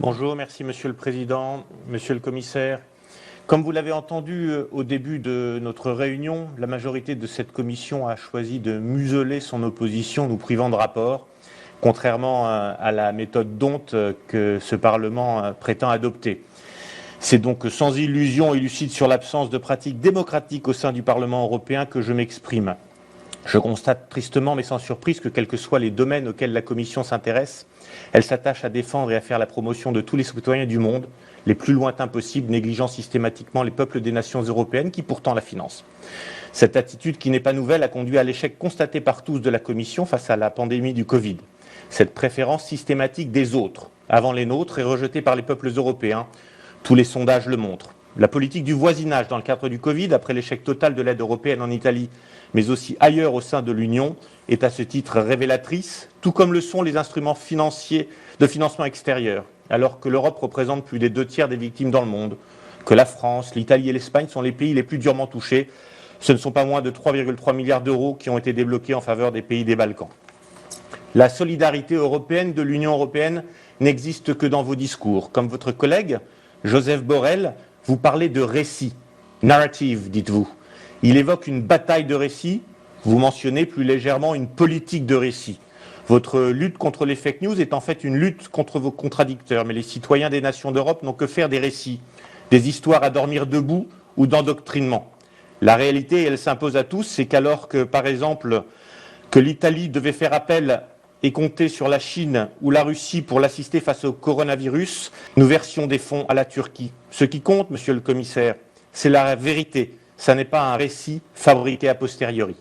Bonjour, merci Monsieur le Président, Monsieur le Commissaire. Comme vous l'avez entendu au début de notre réunion, la majorité de cette commission a choisi de museler son opposition, nous privant de rapport, contrairement à la méthode d'honte que ce Parlement prétend adopter. C'est donc sans illusion et lucide sur l'absence de pratiques démocratiques au sein du Parlement européen que je m'exprime. Je constate tristement, mais sans surprise, que quels que soient les domaines auxquels la Commission s'intéresse, elle s'attache à défendre et à faire la promotion de tous les citoyens du monde, les plus lointains possibles, négligeant systématiquement les peuples des nations européennes qui pourtant la financent. Cette attitude, qui n'est pas nouvelle, a conduit à l'échec constaté par tous de la Commission face à la pandémie du Covid. Cette préférence systématique des autres, avant les nôtres, est rejetée par les peuples européens. Tous les sondages le montrent. La politique du voisinage dans le cadre du Covid, après l'échec total de l'aide européenne en Italie, mais aussi ailleurs au sein de l'Union, est à ce titre révélatrice, tout comme le sont les instruments financiers de financement extérieur, alors que l'Europe représente plus des 2/3 des victimes dans le monde, que la France, l'Italie et l'Espagne sont les pays les plus durement touchés. Ce ne sont pas moins de 3,3 milliards d'euros qui ont été débloqués en faveur des pays des Balkans. La solidarité européenne de l'Union européenne n'existe que dans vos discours. Comme votre collègue, Joseph Borrell, vous parlez de récit. Narrative, dites-vous. Il évoque une bataille de récits. Vous mentionnez plus légèrement une politique de récit. Votre lutte contre les fake news est en fait une lutte contre vos contradicteurs. Mais les citoyens des nations d'Europe n'ont que faire des récits, des histoires à dormir debout ou d'endoctrinement. La réalité, elle s'impose à tous, c'est qu'alors que, par exemple, que l'Italie devait faire appel et compter sur la Chine ou la Russie pour l'assister face au coronavirus, nous versions des fonds à la Turquie. Ce qui compte, monsieur le commissaire, c'est la vérité. Ça n'est pas un récit fabriqué a posteriori.